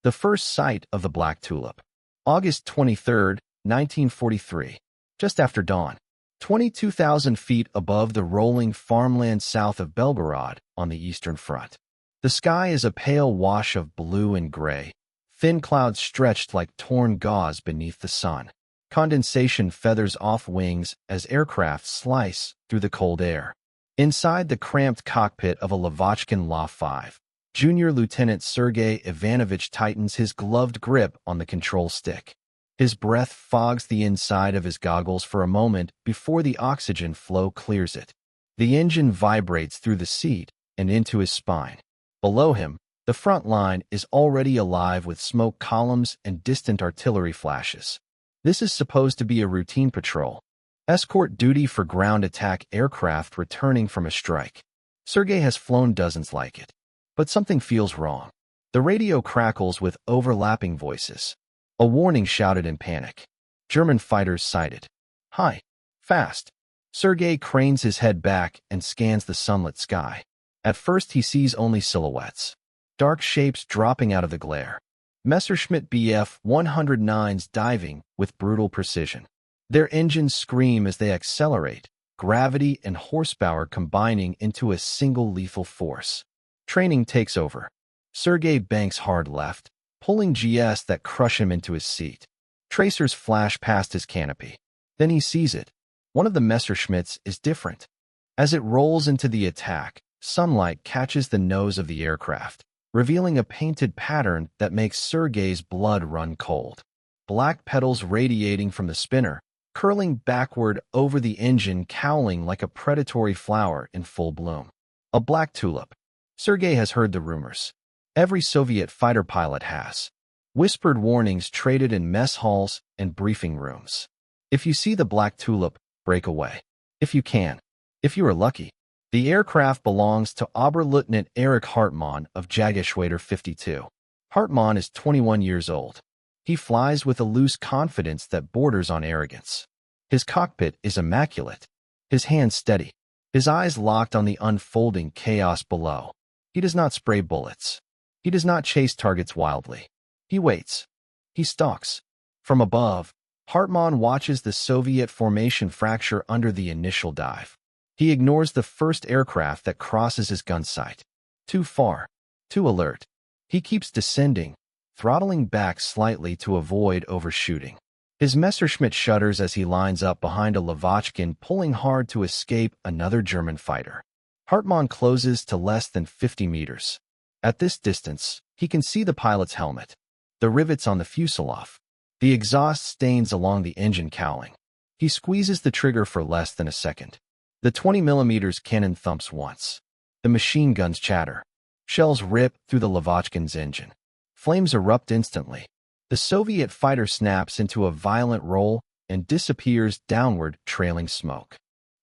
The first sight of the Black Tulip. August 23, 1943. Just after dawn. 22,000 feet above the rolling farmland south of Belgorod on the Eastern Front. The sky is a pale wash of blue and gray, thin clouds stretched like torn gauze beneath the sun. Condensation feathers off wings as aircraft slice through the cold air. Inside the cramped cockpit of a Lavochkin La-5, Junior Lieutenant Sergei Ivanovich tightens his gloved grip on the control stick. His breath fogs the inside of his goggles for a moment before the oxygen flow clears it. The engine vibrates through the seat and into his spine. Below him, the front line is already alive with smoke columns and distant artillery flashes. This is supposed to be a routine patrol, escort duty for ground attack aircraft returning from a strike. Sergei has flown dozens like it. But something feels wrong. The radio crackles with overlapping voices. A warning shouted in panic. German fighters sighted. High. Fast. Sergei cranes his head back and scans the sunlit sky. At first he sees only silhouettes. Dark shapes dropping out of the glare. Messerschmitt Bf 109s diving with brutal precision. Their engines scream as they accelerate, gravity and horsepower combining into a single lethal force. Training takes over. Sergei banks hard left, pulling GS that crush him into his seat. Tracers flash past his canopy. Then he sees it. One of the Messerschmitts is different. As it rolls into the attack, sunlight catches the nose of the aircraft, revealing a painted pattern that makes Sergei's blood run cold. Black petals radiating from the spinner, curling backward over the engine, cowling like a predatory flower in full bloom. A black tulip. Sergei has heard the rumors. Every Soviet fighter pilot has. Whispered warnings traded in mess halls and briefing rooms. If you see the black tulip, break away. If you can. If you are lucky. The aircraft belongs to Oberleutnant Erich Hartmann of Jägerschwader 52. Hartmann is 21 years old. He flies with a loose confidence that borders on arrogance. His cockpit is immaculate. His hands steady. His eyes locked on the unfolding chaos below. He does not spray bullets. He does not chase targets wildly. He waits. He stalks. From above, Hartmann watches the Soviet formation fracture under the initial dive. He ignores the first aircraft that crosses his gun sight. Too far. Too alert. He keeps descending, throttling back slightly to avoid overshooting. His Messerschmitt shudders as he lines up behind a Lavochkin, pulling hard to escape another German fighter. Hartmann closes to less than 50 meters. At this distance, he can see the pilot's helmet, the rivets on the fuselage, the exhaust stains along the engine cowling. He squeezes the trigger for less than a second. The 20mm cannon thumps once. The machine guns chatter. Shells rip through the Lavochkin's engine. Flames erupt instantly. The Soviet fighter snaps into a violent roll and disappears downward, trailing smoke.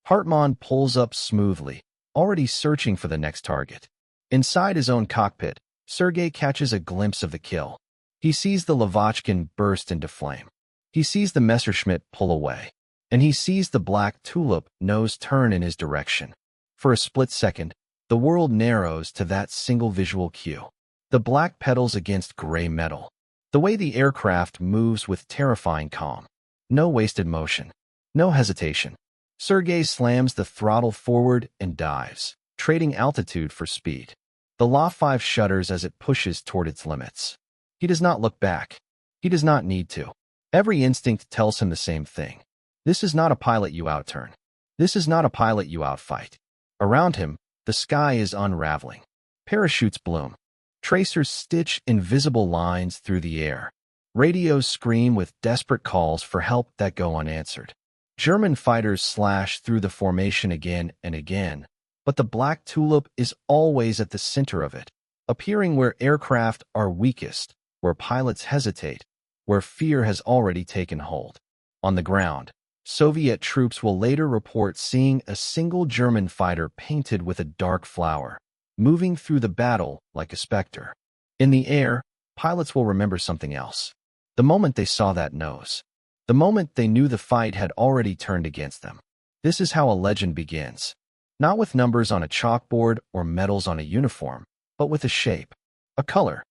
Hartmann pulls up smoothly, already searching for the next target. Inside his own cockpit, Sergei catches a glimpse of the kill. He sees the Lavochkin burst into flame. He sees the Messerschmitt pull away. And he sees the black tulip nose turn in his direction. For a split second, the world narrows to that single visual cue. The black petals against gray metal. The way the aircraft moves with terrifying calm. No wasted motion. No hesitation. Sergei slams the throttle forward and dives, trading altitude for speed. The La-5 shudders as it pushes toward its limits. He does not look back. He does not need to. Every instinct tells him the same thing. This is not a pilot you outturn. This is not a pilot you outfight. Around him, the sky is unraveling. Parachutes bloom. Tracers stitch invisible lines through the air. Radios scream with desperate calls for help that go unanswered. German fighters slash through the formation again and again, but the black tulip is always at the center of it, appearing where aircraft are weakest, where pilots hesitate, where fear has already taken hold. On the ground, Soviet troops will later report seeing a single German fighter painted with a dark flower, moving through the battle like a specter. In the air, pilots will remember something else. The moment they saw that nose. The moment they knew the fight had already turned against them. This is how a legend begins. Not with numbers on a chalkboard or medals on a uniform, but with a shape, a color,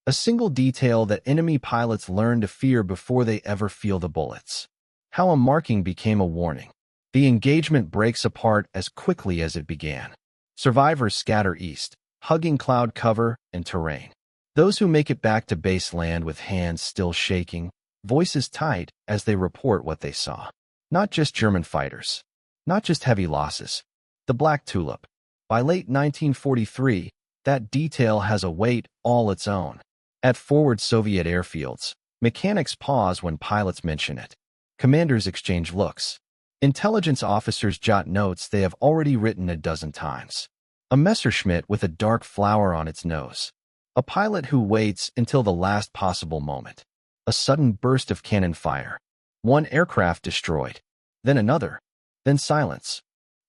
A single detail that enemy pilots learn to fear before they ever feel the bullets. How a marking became a warning. The engagement breaks apart as quickly as it began. Survivors scatter east, hugging cloud cover and terrain. Those who make it back to base land with hands still shaking, voices tight as they report what they saw. Not just German fighters. Not just heavy losses. The Black Tulip. By late 1943, that detail has a weight all its own. At forward Soviet airfields, mechanics pause when pilots mention it. Commanders exchange looks. Intelligence officers jot notes they have already written a dozen times. A Messerschmitt with a dark flower on its nose. A pilot who waits until the last possible moment. A sudden burst of cannon fire. One aircraft destroyed. Then another. Then silence.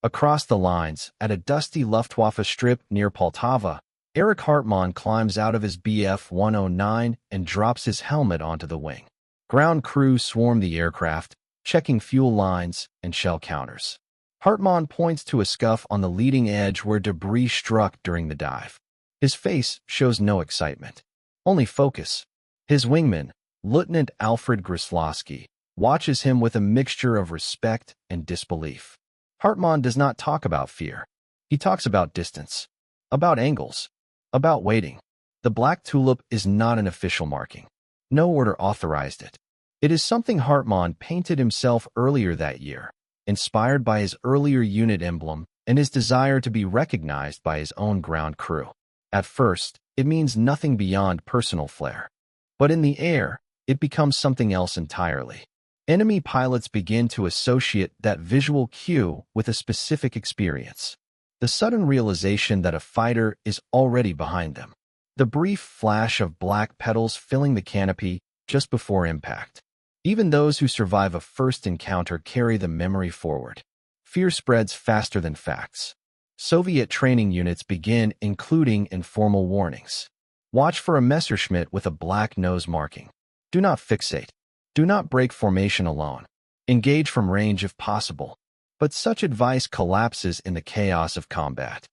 Across the lines, at a dusty Luftwaffe strip near Poltava, Erich Hartmann climbs out of his Bf 109 and drops his helmet onto the wing. Ground crew swarm the aircraft, checking fuel lines and shell counters. Hartmann points to a scuff on the leading edge where debris struck during the dive. His face shows no excitement, only focus. His wingman, Lieutenant Alfred Grislowski, watches him with a mixture of respect and disbelief. Hartmann does not talk about fear. He talks about distance, about angles, about waiting. The Black Tulip is not an official marking. No order authorized it. It is something Hartmann painted himself earlier that year, inspired by his earlier unit emblem and his desire to be recognized by his own ground crew. At first, it means nothing beyond personal flair. But in the air, it becomes something else entirely. Enemy pilots begin to associate that visual cue with a specific experience. The sudden realization that a fighter is already behind them. The brief flash of black petals filling the canopy just before impact. Even those who survive a first encounter carry the memory forward. Fear spreads faster than facts. Soviet training units begin including informal warnings. Watch for a Messerschmitt with a black nose marking. Do not fixate. Do not break formation alone. Engage from range if possible. But such advice collapses in the chaos of combat.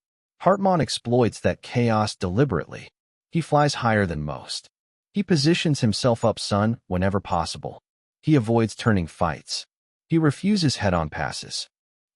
Hartmann exploits that chaos deliberately. He flies higher than most. He positions himself up sun whenever possible. He avoids turning fights. He refuses head-on passes.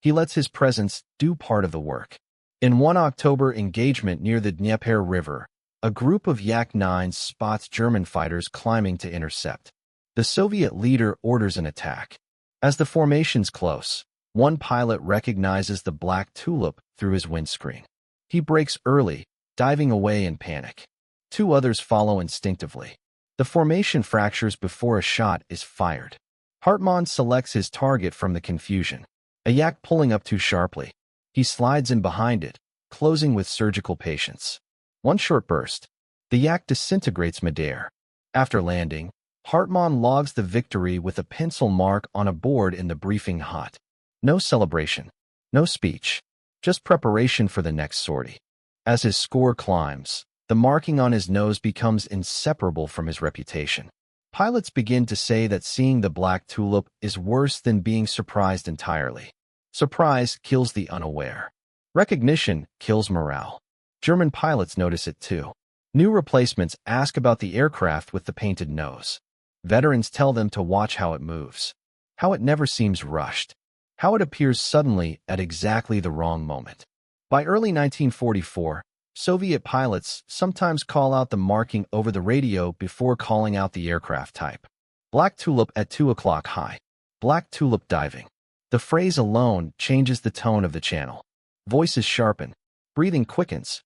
He lets his presence do part of the work. In one October engagement near the Dnieper River, a group of Yak-9s spots German fighters climbing to intercept. The Soviet leader orders an attack. As the formation's close, one pilot recognizes the Black Tulip through his windscreen. He breaks early, diving away in panic. Two others follow instinctively. The formation fractures before a shot is fired. Hartmann selects his target from the confusion. A yak pulling up too sharply. He slides in behind it, closing with surgical patience. One short burst. The yak disintegrates midair. After landing, Hartmann logs the victory with a pencil mark on a board in the briefing hut. No celebration, no speech, just preparation for the next sortie. As his score climbs, the marking on his nose becomes inseparable from his reputation. Pilots begin to say that seeing the Black Tulip is worse than being surprised entirely. Surprise kills the unaware. Recognition kills morale. German pilots notice it too. New replacements ask about the aircraft with the painted nose. Veterans tell them to watch how it moves, how it never seems rushed, how it appears suddenly at exactly the wrong moment. By early 1944, Soviet pilots sometimes call out the marking over the radio before calling out the aircraft type. Black Tulip at 2 o'clock high. Black Tulip diving. The phrase alone changes the tone of the channel. Voices sharpen. Breathing quickens.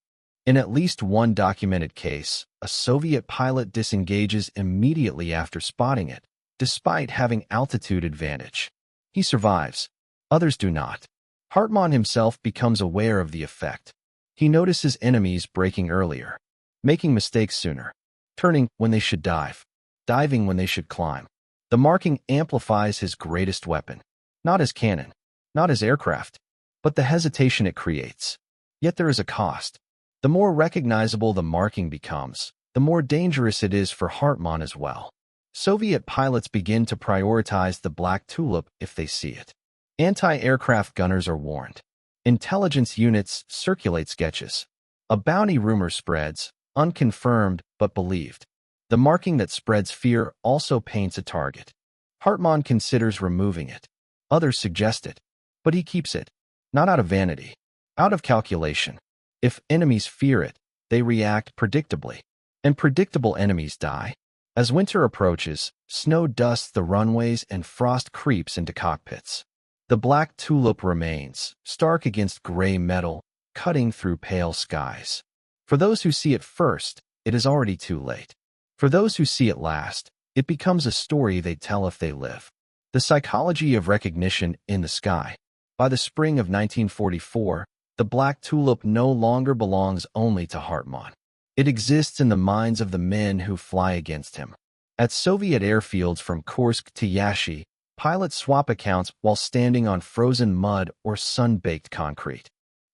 In at least one documented case, a Soviet pilot disengages immediately after spotting it, despite having altitude advantage. He survives. Others do not. Hartmann himself becomes aware of the effect. He notices enemies breaking earlier, making mistakes sooner, turning when they should dive, diving when they should climb. The marking amplifies his greatest weapon. Not his cannon, not his aircraft, but the hesitation it creates. Yet there is a cost. The more recognizable the marking becomes, the more dangerous it is for Hartmann as well. Soviet pilots begin to prioritize the Black Tulip if they see it. Anti-aircraft gunners are warned. Intelligence units circulate sketches. A bounty rumor spreads, unconfirmed but believed. The marking that spreads fear also paints a target. Hartmann considers removing it. Others suggest it. But he keeps it, not out of vanity, out of calculation. If enemies fear it, they react predictably. And predictable enemies die. As winter approaches, snow dusts the runways and frost creeps into cockpits. The black tulip remains, stark against gray metal, cutting through pale skies. For those who see it first, it is already too late. For those who see it last, it becomes a story they tell if they live. The psychology of recognition in the sky. By the spring of 1944, the black tulip no longer belongs only to Hartmann. It exists in the minds of the men who fly against him. At Soviet airfields from Kursk to Yashi, pilots swap accounts while standing on frozen mud or sun-baked concrete.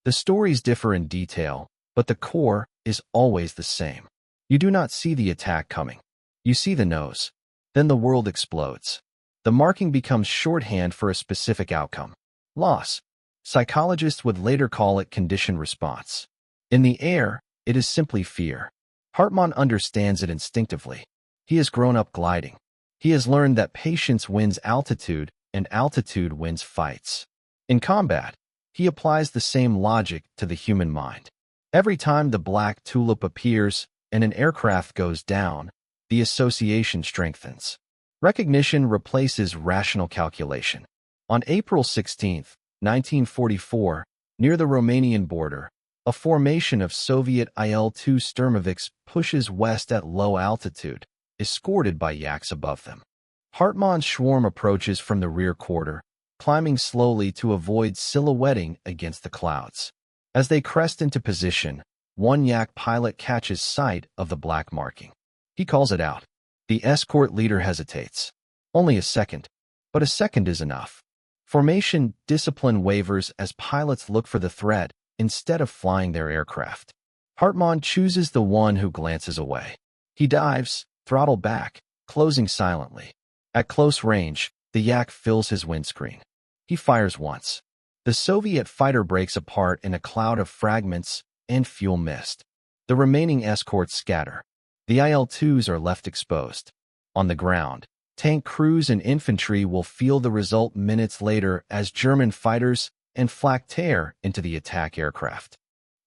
The stories differ in detail, but the core is always the same. You do not see the attack coming. You see the nose. Then the world explodes. The marking becomes shorthand for a specific outcome. Loss. Psychologists would later call it conditioned response. In the air, it is simply fear. Hartmann understands it instinctively. He has grown up gliding. He has learned that patience wins altitude and altitude wins fights. In combat, he applies the same logic to the human mind. Every time the black tulip appears and an aircraft goes down, the association strengthens. Recognition replaces rational calculation. On April 16, 1944, near the Romanian border, a formation of Soviet Il-2 Sturmovix pushes west at low altitude, escorted by yaks above them. Hartmann's swarm approaches from the rear quarter, climbing slowly to avoid silhouetting against the clouds. As they crest into position, one yak pilot catches sight of the black marking. He calls it out. The escort leader hesitates. Only a second, but a second is enough. Formation discipline wavers as pilots look for the threat instead of flying their aircraft. Hartmann chooses the one who glances away. He dives, throttle back, closing silently. At close range, the yak fills his windscreen. He fires once. The Soviet fighter breaks apart in a cloud of fragments and fuel mist. The remaining escorts scatter. The IL-2s are left exposed. On the ground, tank crews and infantry will feel the result minutes later as German fighters and flak tear into the attack aircraft.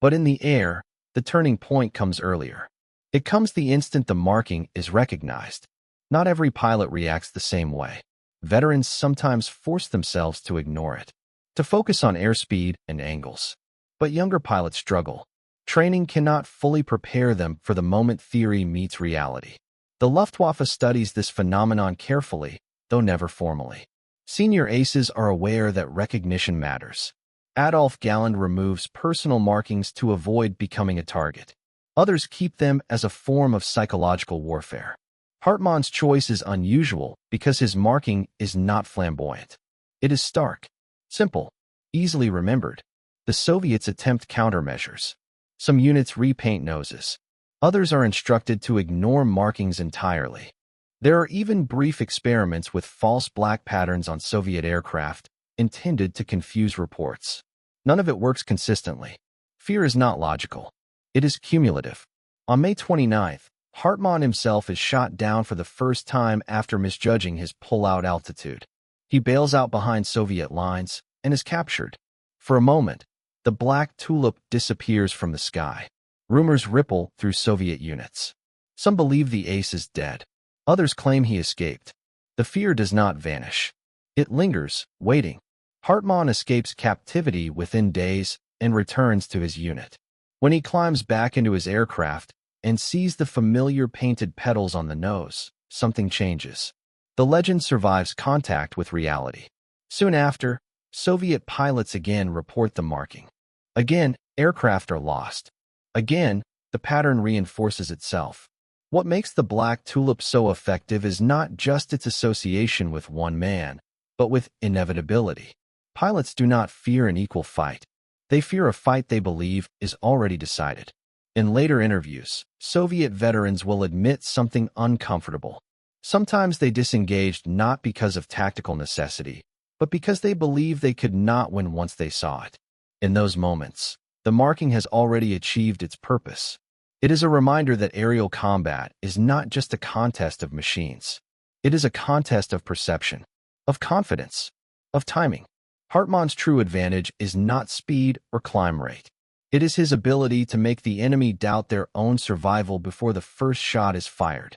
But in the air, the turning point comes earlier. It comes the instant the marking is recognized. Not every pilot reacts the same way. Veterans sometimes force themselves to ignore it, to focus on airspeed and angles. But younger pilots struggle. Training cannot fully prepare them for the moment theory meets reality. The Luftwaffe studies this phenomenon carefully, though never formally. Senior aces are aware that recognition matters. Adolf Galland removes personal markings to avoid becoming a target. Others keep them as a form of psychological warfare. Hartmann's choice is unusual because his marking is not flamboyant. It is stark, simple, easily remembered. The Soviets attempt countermeasures. Some units repaint noses. Others are instructed to ignore markings entirely. There are even brief experiments with false black patterns on Soviet aircraft, intended to confuse reports. None of it works consistently. Fear is not logical. It is cumulative. On May 29th, Hartmann himself is shot down for the first time after misjudging his pull-out altitude. He bails out behind Soviet lines and is captured. For a moment, the black tulip disappears from the sky. Rumors ripple through Soviet units. Some believe the ace is dead. Others claim he escaped. The fear does not vanish. It lingers, waiting. Hartmann escapes captivity within days and returns to his unit. When he climbs back into his aircraft and sees the familiar painted petals on the nose, something changes. The legend survives contact with reality. Soon after, Soviet pilots again report the marking. Again, aircraft are lost. Again, the pattern reinforces itself. What makes the black tulip so effective is not just its association with one man, but with inevitability. Pilots do not fear an equal fight. They fear a fight they believe is already decided. In later interviews, Soviet veterans will admit something uncomfortable. Sometimes they disengaged not because of tactical necessity, but because they believed they could not win once they saw it. In those moments, the marking has already achieved its purpose. It is a reminder that aerial combat is not just a contest of machines. It is a contest of perception, of confidence, of timing. Hartmann's true advantage is not speed or climb rate. It is his ability to make the enemy doubt their own survival before the first shot is fired.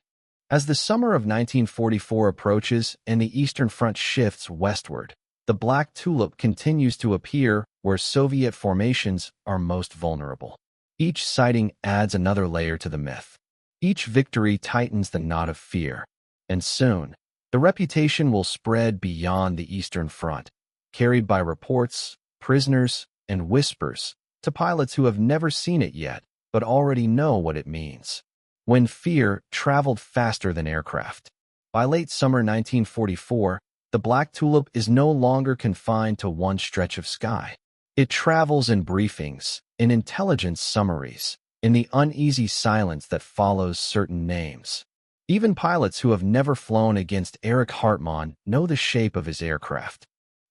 As the summer of 1944 approaches and the Eastern Front shifts westward, the Black Tulip continues to appear where Soviet formations are most vulnerable. Each sighting adds another layer to the myth. Each victory tightens the knot of fear. And soon, the reputation will spread beyond the Eastern Front, carried by reports, prisoners, and whispers to pilots who have never seen it yet but already know what it means. When fear traveled faster than aircraft. By late summer 1944, the Black Tulip is no longer confined to one stretch of sky. It travels in briefings, in intelligence summaries, in the uneasy silence that follows certain names. Even pilots who have never flown against Erich Hartmann know the shape of his aircraft.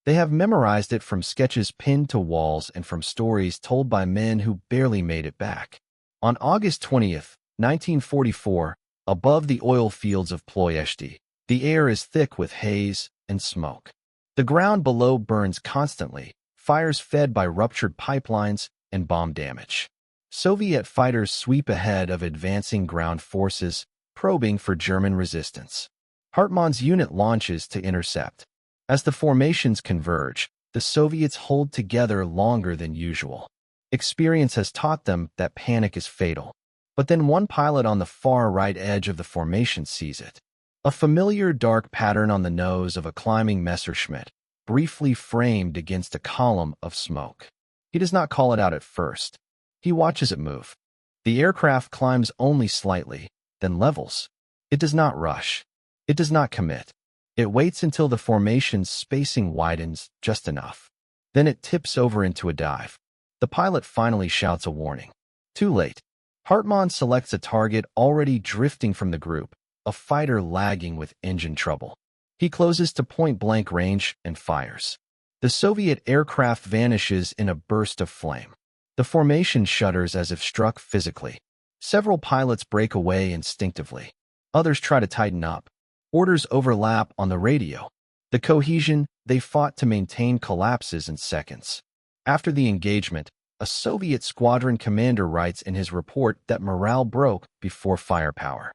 They have memorized it from sketches pinned to walls and from stories told by men who barely made it back. On August 20th, 1944, above the oil fields of Ploiești, the air is thick with haze and smoke. The ground below burns constantly, fires fed by ruptured pipelines and bomb damage. Soviet fighters sweep ahead of advancing ground forces, probing for German resistance. Hartmann's unit launches to intercept. As the formations converge, the Soviets hold together longer than usual. Experience has taught them that panic is fatal. But then one pilot on the far right edge of the formation sees it. A familiar dark pattern on the nose of a climbing Messerschmitt, briefly framed against a column of smoke. He does not call it out at first. He watches it move. The aircraft climbs only slightly, then levels. It does not rush. It does not commit. It waits until the formation's spacing widens just enough. Then it tips over into a dive. The pilot finally shouts a warning. Too late. Hartmann selects a target already drifting from the group, a fighter lagging with engine trouble. He closes to point-blank range and fires. The Soviet aircraft vanishes in a burst of flame. The formation shudders as if struck physically. Several pilots break away instinctively. Others try to tighten up. Orders overlap on the radio. The cohesion they fought to maintain collapses in seconds. After the engagement, a Soviet squadron commander writes in his report that morale broke before firepower.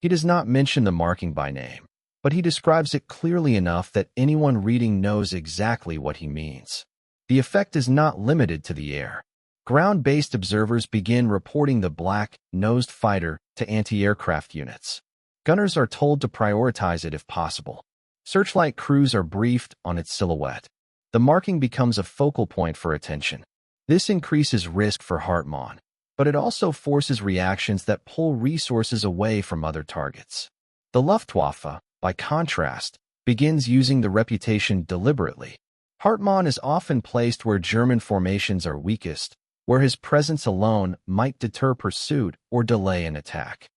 He does not mention the marking by name, but he describes it clearly enough that anyone reading knows exactly what he means. The effect is not limited to the air. Ground-based observers begin reporting the black-nosed fighter to anti-aircraft units. Gunners are told to prioritize it if possible. Searchlight crews are briefed on its silhouette. The marking becomes a focal point for attention. This increases risk for Hartmann, but it also forces reactions that pull resources away from other targets. The Luftwaffe, by contrast, begins using the reputation deliberately. Hartmann is often placed where German formations are weakest, where his presence alone might deter pursuit or delay an attack.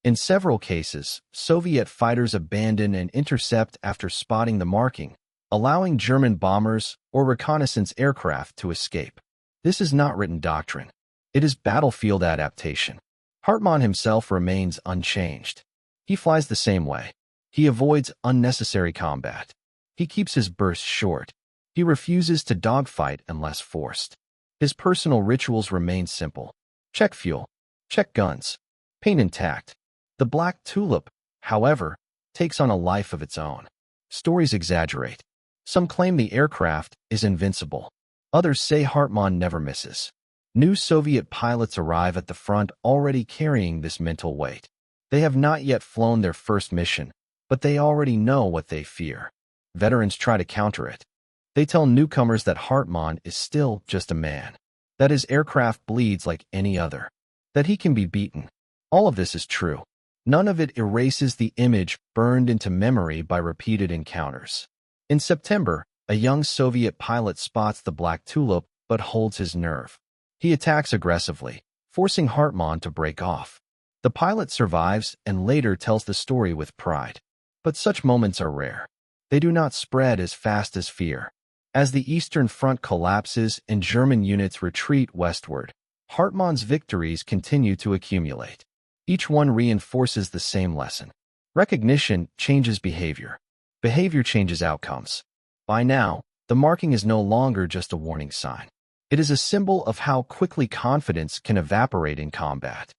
In several cases, Soviet fighters abandon an intercept after spotting the marking, allowing German bombers or reconnaissance aircraft to escape. This is not written doctrine. It is battlefield adaptation. Hartmann himself remains unchanged. He flies the same way. He avoids unnecessary combat. He keeps his bursts short. He refuses to dogfight unless forced. His personal rituals remain simple. Check fuel. Check guns. Paint intact. The Black Tulip, however, takes on a life of its own. Stories exaggerate. Some claim the aircraft is invincible. Others say Hartmann never misses. New Soviet pilots arrive at the front already carrying this mental weight. They have not yet flown their first mission, but they already know what they fear. Veterans try to counter it. They tell newcomers that Hartmann is still just a man, that his aircraft bleeds like any other, that he can be beaten. All of this is true. None of it erases the image burned into memory by repeated encounters. In September, a young Soviet pilot spots the Black Tulip but holds his nerve. He attacks aggressively, forcing Hartmann to break off. The pilot survives and later tells the story with pride. But such moments are rare. They do not spread as fast as fear. As the Eastern Front collapses and German units retreat westward, Hartmann's victories continue to accumulate. Each one reinforces the same lesson. Recognition changes behavior. Behavior changes outcomes. By now, the marking is no longer just a warning sign. It is a symbol of how quickly confidence can evaporate in combat.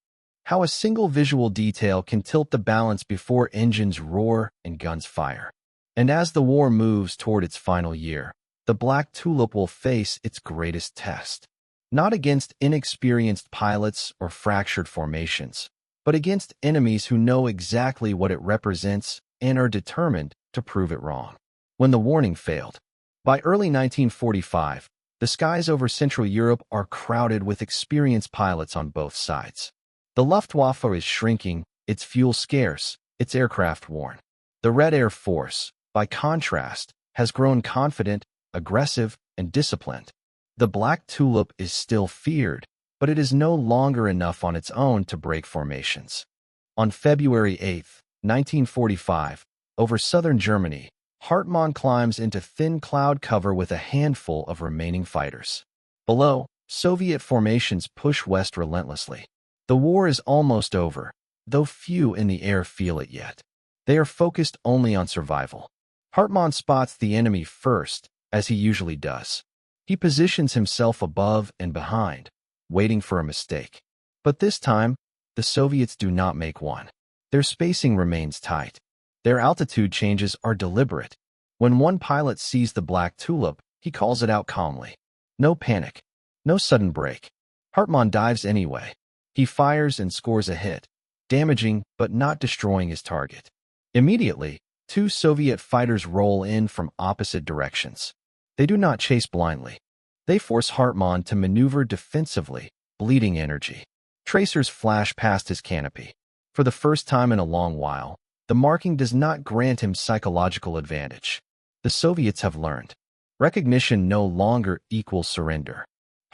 How a single visual detail can tilt the balance before engines roar and guns fire. And as the war moves toward its final year, the Black Tulip will face its greatest test. Not against inexperienced pilots or fractured formations, but against enemies who know exactly what it represents and are determined to prove it wrong. When the warning failed, by early 1945, the skies over Central Europe are crowded with experienced pilots on both sides. The Luftwaffe is shrinking, its fuel scarce, its aircraft worn. The Red Air Force, by contrast, has grown confident, aggressive, and disciplined. The Black Tulip is still feared, but it is no longer enough on its own to break formations. On February 8, 1945, over southern Germany, Hartmann climbs into thin cloud cover with a handful of remaining fighters. Below, Soviet formations push west relentlessly. The war is almost over, though few in the air feel it yet. They are focused only on survival. Hartmann spots the enemy first, as he usually does. He positions himself above and behind, waiting for a mistake. But this time, the Soviets do not make one. Their spacing remains tight. Their altitude changes are deliberate. When one pilot sees the Black Tulip, he calls it out calmly. No panic. No sudden break. Hartmann dives anyway. He fires and scores a hit, damaging but not destroying his target. Immediately, two Soviet fighters roll in from opposite directions. They do not chase blindly. They force Hartmann to maneuver defensively, bleeding energy. Tracers flash past his canopy. For the first time in a long while, the marking does not grant him psychological advantage. The Soviets have learned. Recognition no longer equals surrender.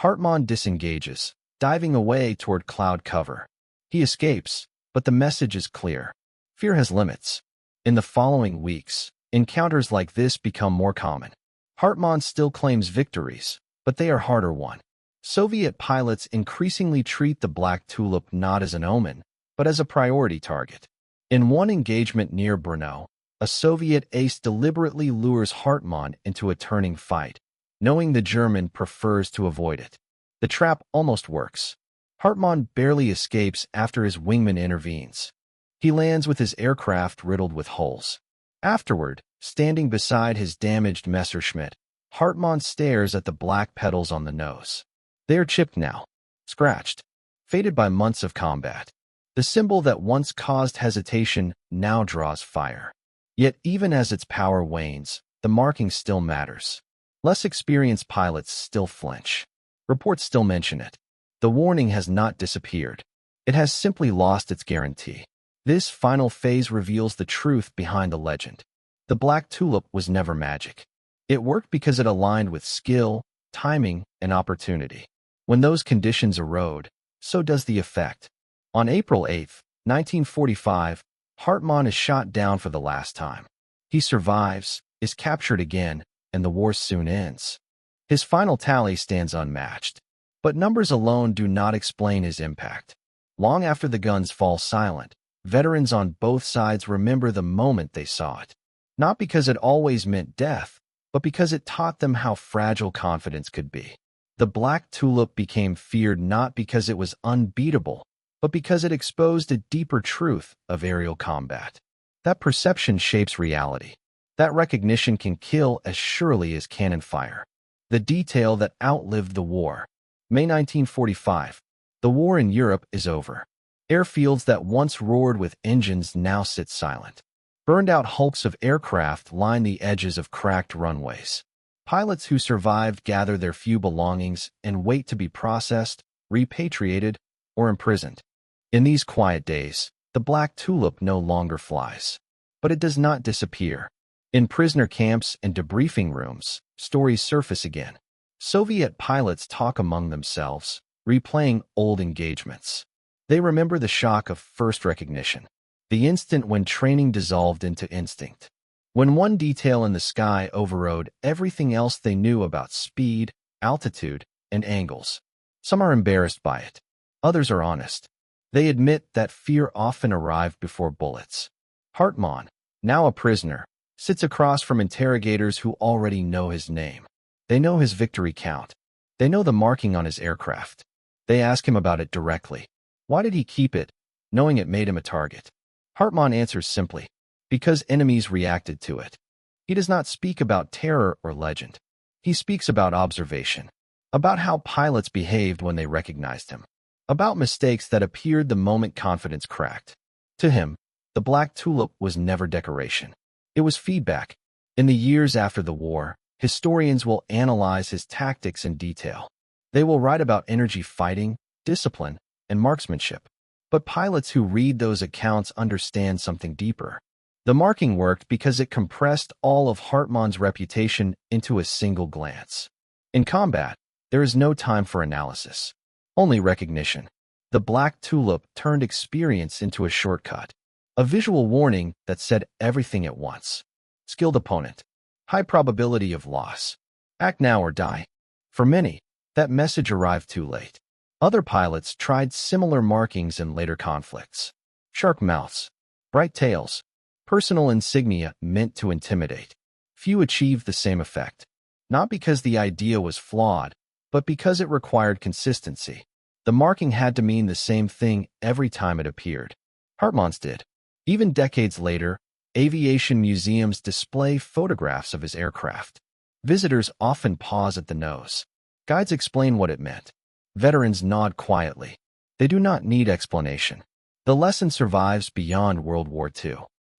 Hartmann disengages, diving away toward cloud cover. He escapes, but the message is clear. Fear has limits. In the following weeks, encounters like this become more common. Hartmann still claims victories, but they are harder won. Soviet pilots increasingly treat the Black Tulip not as an omen, but as a priority target. In one engagement near Brno, a Soviet ace deliberately lures Hartmann into a turning fight, knowing the German prefers to avoid it. The trap almost works. Hartmann barely escapes after his wingman intervenes. He lands with his aircraft riddled with holes. Afterward, standing beside his damaged Messerschmitt, Hartmann stares at the black petals on the nose. They are chipped now, scratched, faded by months of combat. The symbol that once caused hesitation now draws fire. Yet even as its power wanes, the marking still matters. Less experienced pilots still flinch. Reports still mention it. The warning has not disappeared. It has simply lost its guarantee. This final phase reveals the truth behind the legend. The Black Tulip was never magic. It worked because it aligned with skill, timing, and opportunity. When those conditions erode, so does the effect. On April 8, 1945, Hartmann is shot down for the last time. He survives, is captured again, and the war soon ends. His final tally stands unmatched. But numbers alone do not explain his impact. Long after the guns fall silent, veterans on both sides remember the moment they saw it. Not because it always meant death, but because it taught them how fragile confidence could be. The Black Tulip became feared not because it was unbeatable, but because it exposed a deeper truth of aerial combat. That perception shapes reality. That recognition can kill as surely as cannon fire. The detail that outlived the war. May 1945. The war in Europe is over. Airfields that once roared with engines now sit silent. Burned-out hulks of aircraft line the edges of cracked runways. Pilots who survived gather their few belongings and wait to be processed, repatriated, or imprisoned. In these quiet days, the Black Tulip no longer flies. But it does not disappear. In prisoner camps and debriefing rooms, stories surface again. Soviet pilots talk among themselves, replaying old engagements. They remember the shock of first recognition, the instant when training dissolved into instinct. When one detail in the sky overrode everything else they knew about speed, altitude, and angles. Some are embarrassed by it. Others are honest. They admit that fear often arrived before bullets. Hartmann, now a prisoner, sits across from interrogators who already know his name. They know his victory count. They know the marking on his aircraft. They ask him about it directly. Why did he keep it, knowing it made him a target? Hartmann answers simply, because enemies reacted to it. He does not speak about terror or legend. He speaks about observation, about how pilots behaved when they recognized him, about mistakes that appeared the moment confidence cracked. To him, the Black Tulip was never decoration. It was feedback. In the years after the war, historians will analyze his tactics in detail. They will write about energy fighting, discipline, and marksmanship. But pilots who read those accounts understand something deeper. The marking worked because it compressed all of Hartmann's reputation into a single glance. In combat, there is no time for analysis, only recognition. The Black Tulip turned experience into a shortcut, a visual warning that said everything at once. Skilled opponent. High probability of loss. Act now or die. For many, that message arrived too late. Other pilots tried similar markings in later conflicts. Shark mouths, bright tails, personal insignia meant to intimidate. Few achieved the same effect, not because the idea was flawed, but because it required consistency. The marking had to mean the same thing every time it appeared. Hartmann's did. Even decades later, aviation museums display photographs of his aircraft. Visitors often pause at the nose. Guides explain what it meant. Veterans nod quietly. They do not need explanation. The lesson survives beyond World War II.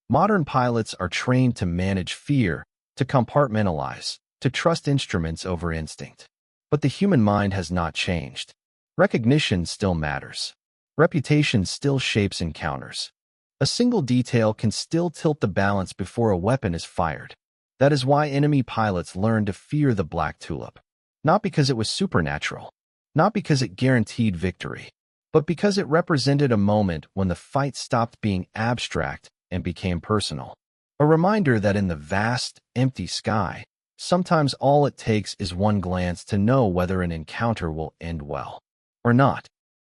Modern pilots are trained to manage fear, to compartmentalize, to trust instruments over instinct. But the human mind has not changed. Recognition still matters. Reputation still shapes encounters. A single detail can still tilt the balance before a weapon is fired. That is why enemy pilots learned to fear the Black Tulip. Not because it was supernatural, not because it guaranteed victory, but because it represented a moment when the fight stopped being abstract and became personal. A reminder that in the vast, empty sky, sometimes all it takes is one glance to know whether an encounter will end well or not.